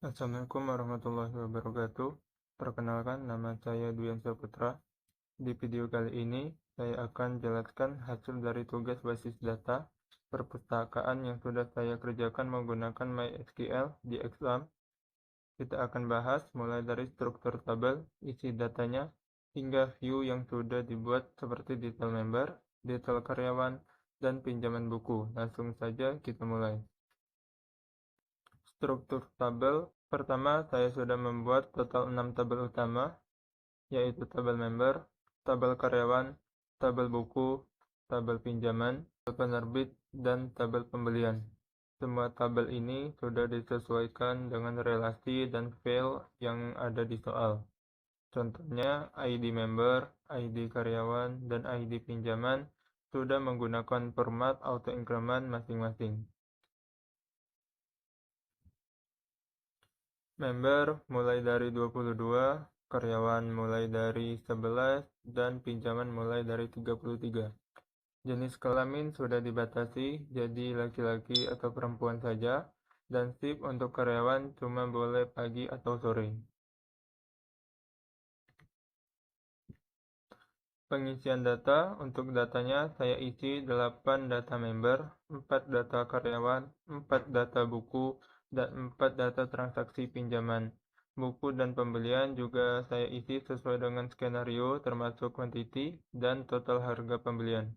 Assalamualaikum warahmatullahi wabarakatuh. Perkenalkan, nama saya Dwian Saputra. Di video kali ini, saya akan jelaskan hasil dari tugas basis data perpustakaan yang sudah saya kerjakan menggunakan MySQL di Exam. Kita akan bahas mulai dari struktur tabel, isi datanya, hingga view yang sudah dibuat seperti detail member, detail karyawan, dan pinjaman buku. Langsung saja kita mulai. Struktur tabel. Pertama, saya sudah membuat total 6 tabel utama, yaitu tabel member, tabel karyawan, tabel buku, tabel pinjaman, tabel penerbit, dan tabel pembelian. Semua tabel ini sudah disesuaikan dengan relasi dan file yang ada di soal. Contohnya, ID member, ID karyawan, dan ID pinjaman sudah menggunakan format auto increment masing-masing. Member mulai dari 22, karyawan mulai dari 11, dan pinjaman mulai dari 33. Jenis kelamin sudah dibatasi, jadi laki-laki atau perempuan saja, dan shift untuk karyawan cuma boleh pagi atau sore. Pengisian data. Untuk datanya saya isi 8 data member, 4 data karyawan, 4 data buku, dan 4 data transaksi pinjaman. Buku dan pembelian juga saya isi sesuai dengan skenario termasuk quantity dan total harga pembelian.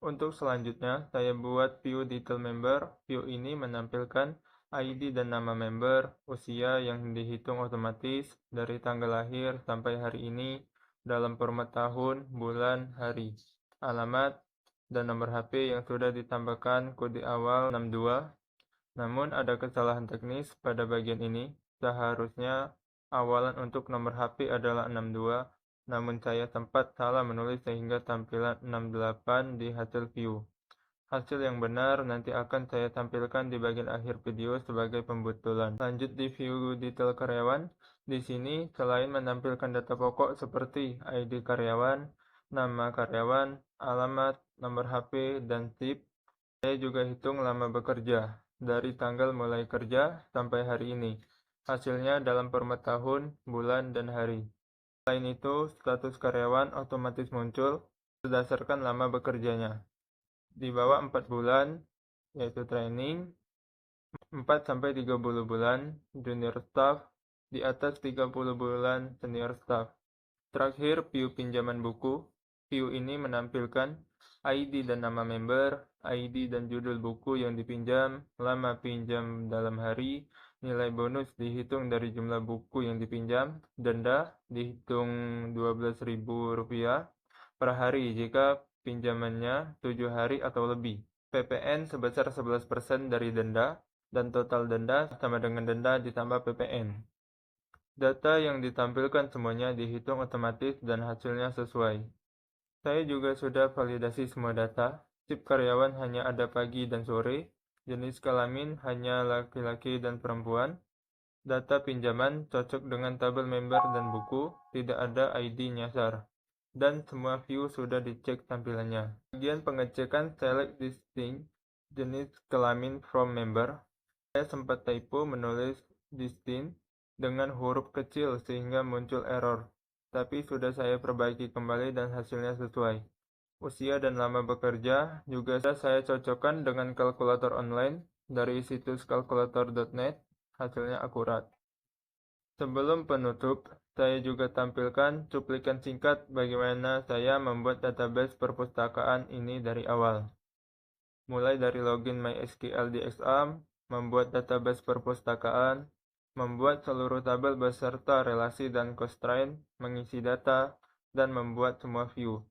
Untuk selanjutnya, saya buat view detail member. View ini menampilkan ID dan nama member, usia yang dihitung otomatis dari tanggal lahir sampai hari ini dalam format tahun, bulan, hari, alamat, dan nomor HP yang sudah ditambahkan kode awal 62. Namun ada kesalahan teknis pada bagian ini. Seharusnya awalan untuk nomor HP adalah 62. Namun saya sempat salah menulis sehingga tampilan 68 di hasil view. Hasil yang benar nanti akan saya tampilkan di bagian akhir video sebagai pembetulan. Lanjut di view detail karyawan. Di sini selain menampilkan data pokok seperti ID karyawan, nama karyawan, alamat, nomor HP, dan tip, saya juga hitung lama bekerja dari tanggal mulai kerja sampai hari ini. Hasilnya dalam format tahun, bulan, dan hari. Selain itu, status karyawan otomatis muncul berdasarkan lama bekerjanya. Di bawah 4 bulan, yaitu training, 4-30 bulan, junior staff, di atas 30 bulan, senior staff. Terakhir, view pinjaman buku. View ini menampilkan ID dan nama member, ID dan judul buku yang dipinjam, lama pinjam dalam hari, nilai bonus dihitung dari jumlah buku yang dipinjam, denda dihitung Rp12.000 per hari jika pinjamannya 7 hari atau lebih. PPN sebesar 11% dari denda, dan total denda sama dengan denda ditambah PPN. Data yang ditampilkan semuanya dihitung otomatis dan hasilnya sesuai. Saya juga sudah validasi semua data. Shift karyawan hanya ada pagi dan sore. Jenis kelamin hanya laki-laki dan perempuan. Data pinjaman cocok dengan tabel member dan buku. Tidak ada ID nyasar. Dan semua view sudah dicek tampilannya. Bagian pengecekan select distinct jenis kelamin from member. Saya sempat typo menulis distinct dengan huruf kecil sehingga muncul error, tapi sudah saya perbaiki kembali dan hasilnya sesuai. Usia dan lama bekerja juga saya cocokkan dengan kalkulator online dari situs kalkulator.net, hasilnya akurat. Sebelum penutup, saya juga tampilkan cuplikan singkat bagaimana saya membuat database perpustakaan ini dari awal. Mulai dari login MySQL di Exam, membuat database perpustakaan, membuat seluruh tabel beserta relasi dan constraint, mengisi data, dan membuat semua view.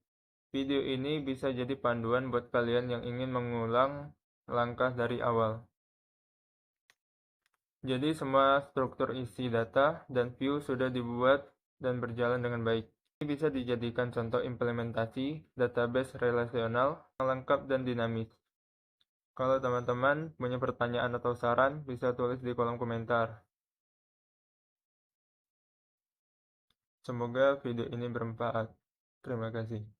Video ini bisa jadi panduan buat kalian yang ingin mengulang langkah dari awal. Jadi semua struktur isi data dan view sudah dibuat dan berjalan dengan baik. Ini bisa dijadikan contoh implementasi database relasional yang lengkap dan dinamis. Kalau teman-teman punya pertanyaan atau saran, bisa tulis di kolom komentar. Semoga video ini bermanfaat. Terima kasih.